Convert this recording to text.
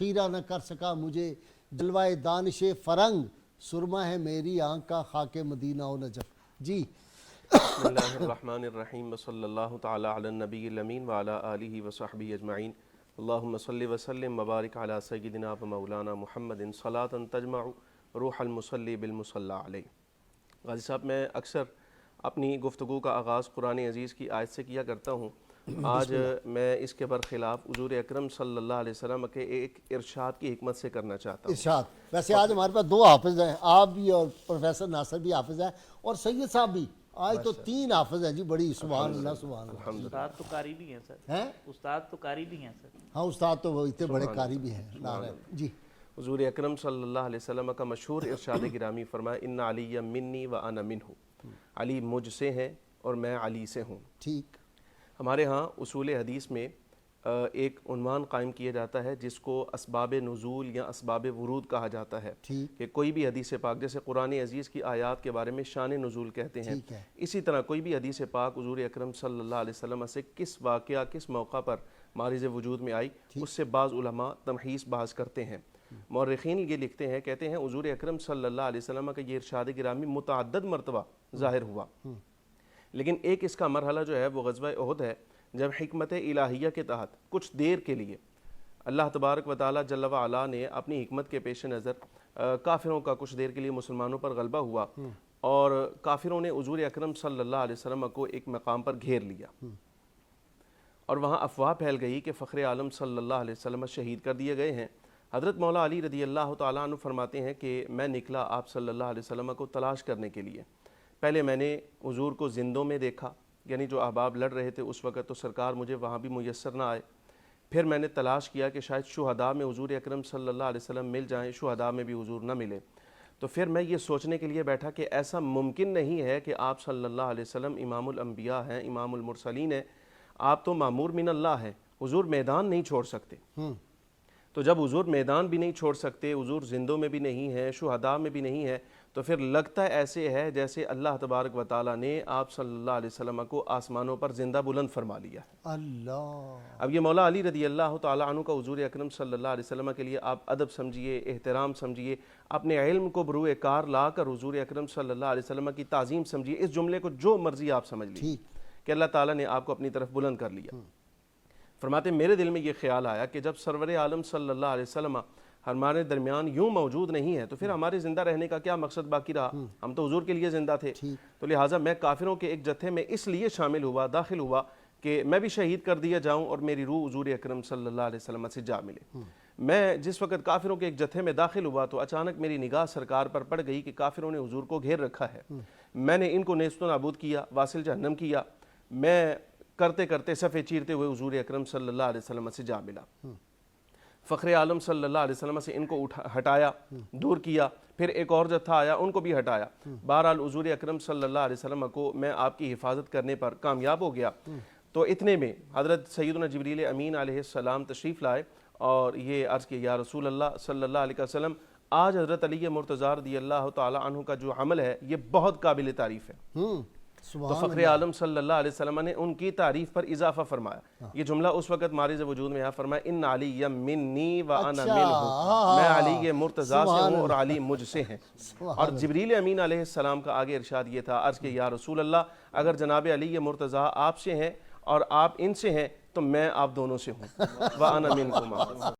خیرہ نہ کر سکا مجھے، جلوائے دانش فرنگ سرما ہے میری آنکھ کا خاک مدینہ و نجف۔ جی بسم اللہ الرحمن الرحیم وصلی اللہ تعالی علی النبی الامین وعلی آلہ وصحبہ اجمعین۔ اللہم صلی وسلم مبارک علی سیدنا و مولانا محمد صلاۃ تجمع روح المصلی بالمصلی علیہ۔ غازی صاحب، میں اکثر اپنی گفتگو کا آغاز قرآن عزیز کی آیت سے کیا کرتا ہوں۔ آج میں اس کے برخلاف حضور اکرم صلی اللہ علیہ وسلم کے ایک ارشاد کی حکمت سے کرنا چاہتا ہوں۔ ارشاد، ویسے آج ہمارے پاس دو حافظ ہیں، آپ بھی اور پروفیسر ناصر بھی حافظ ہیں، اور سید صاحب بھی، آج تو تین حافظ ہیں جی۔ بڑی سبحان اللہ سبحان اللہ۔ استاد تو قاری بھی ہیں سر، ہیں استاد تو قاری بھی ہیں سر۔ ہاں، استاد تو وہ اتنے بڑے قاری بھی ہیں۔ نعرہ جی۔ حضور اکرم صلی اللہ علیہ وسلم کا مشہور ارشاد گرامی فرمایا ان علی منی و انا منہ، علی مجھ سے ہیں اور میں علی سے ہوں۔ ٹھیک۔ ہمارے ہاں اصول حدیث میں ایک عنوان قائم کیا جاتا ہے جس کو اسباب نزول یا اسباب ورود کہا جاتا ہے، کہ کوئی بھی حدیث پاک، جیسے قرآن عزیز کی آیات کے بارے میں شان نزول کہتے ہیں، اسی طرح کوئی بھی حدیث پاک حضور اکرم صلی اللہ علیہ وسلم سے کس واقعہ کس موقع پر مارز وجود میں آئی، اس سے بعض علماء تمحیص بحث کرتے ہیں۔ مورخین یہ لکھتے ہیں، کہتے ہیں حضور اکرم صلی اللہ علیہ وسلم کا یہ ارشاد گرامی متعدد مرتبہ ظاہر ہوا، لیکن ایک اس کا مرحلہ جو ہے وہ غزوہ احد ہے، جب حکمت الہیہ کے تحت کچھ دیر کے لیے اللہ تبارک و تعالی جل و علا نے اپنی حکمت کے پیش نظر کافروں کا کچھ دیر کے لیے مسلمانوں پر غلبہ ہوا، اور کافروں نے حضور اکرم صلی اللہ علیہ وسلم کو ایک مقام پر گھیر لیا، اور وہاں افواہ پھیل گئی کہ فخر عالم صلی اللہ علیہ وسلم شہید کر دیے گئے ہیں۔ حضرت مولا علی رضی اللہ تعالیٰ عنہ فرماتے ہیں کہ میں نکلا آپ صلی اللہ علیہ وسلم کو تلاش کرنے کے لیے۔ پہلے میں نے حضور کو زندوں میں دیکھا، یعنی جو احباب لڑ رہے تھے اس وقت، تو سرکار مجھے وہاں بھی میسر نہ آئے۔ پھر میں نے تلاش کیا کہ شاید شہداء میں حضور اکرم صلی اللہ علیہ وسلم مل جائیں، شہداء میں بھی حضور نہ ملے۔ تو پھر میں یہ سوچنے کے لیے بیٹھا کہ ایسا ممکن نہیں ہے کہ آپ صلی اللہ علیہ وسلم امام الانبیاء ہیں، امام المرسلین ہیں، آپ تو مامور من اللہ ہیں، حضور میدان نہیں چھوڑ سکتے۔ تو جب حضور میدان بھی نہیں چھوڑ سکتے، حضور زندوں میں بھی نہیں ہے، شہداء میں بھی نہیں ہے، تو پھر لگتا ایسے ہے جیسے اللہ تبارک و تعالیٰ نے آپ صلی اللہ علیہ وسلم کو آسمانوں پر زندہ بلند فرما لیا ہے۔ اللہ۔ اب یہ مولا علی رضی اللہ تعالیٰ عنہ کا حضور اکرم صلی اللہ علیہ وسلم کے لیے آپ ادب سمجھیے، احترام سمجھیے، اپنے علم کو بروئے کار لا کر حضور اکرم صلی اللہ علیہ وسلم کی تعظیم سمجھیے۔ اس جملے کو جو مرضی آپ سمجھ لیجیے کہ اللہ تعالیٰ نے آپ کو اپنی طرف بلند کر لیا۔ فرماتے میرے دل میں یہ خیال آیا کہ جب سرور عالم صلی اللہ علیہ وسلم ہمارے درمیان یوں موجود نہیں ہے تو پھر ہمارے زندہ رہنے کا کیا مقصد باقی رہا؟ ہم تو حضور کے لیے زندہ تھے۔ تو لہٰذا میں کافروں کے ایک جتھے میں اس لیے شامل ہوا، داخل ہوا کہ میں بھی شہید کر دیا جاؤں اور میری روح حضور اکرم صلی اللہ علیہ وسلم سے جا ملے۔ میں جس وقت کافروں کے ایک جتھے میں داخل ہوا تو اچانک میری نگاہ سرکار پر پڑ گئی کہ کافروں نے حضور کو گھیر رکھا ہے۔ میں نے ان کو نیست و نابود کیا، واصل جہنم کیا۔ میں کرتے کرتے صفے چیرتے ہوئے حضور اکرم صلی اللہ علیہ وسلم سے جا ملا۔ فخر عالم صلی اللہ علیہ وسلم سے ان کو ہٹایا، دور کیا، پھر ایک اور جتھا آیا، ان کو بھی ہٹایا۔ بہرحال حضور اکرم صلی اللہ علیہ وسلم کو میں آپ کی حفاظت کرنے پر کامیاب ہو گیا۔ تو اتنے میں حضرت سیدنا جبریل امین علیہ السلام تشریف لائے اور یہ عرض کہ یا رسول اللہ صلی اللہ علیہ وسلم، آج حضرت علی مرتضیٰ رضی اللہ تعالیٰ عنہ کا جو عمل ہے یہ بہت قابل تعریف ہے۔ تو فخر عالم صلی اللہ علیہ وسلم نے ان کی تعریف پر اضافہ فرمایا۔ یہ جملہ اس وقت مارز وجود میں ہے، فرمایا ان علی منی و انا منہ، میں علی مرتضیٰ سے ہوں اور علی مجھ سے ہیں۔ اور جبریل امین علیہ السلام کا آگے ارشاد یہ تھا، عرض کہ یا رسول اللہ، اگر جناب علی مرتضیٰ آپ سے ہیں اور آپ ان سے ہیں تو میں آپ دونوں سے ہوں، و انا منکما۔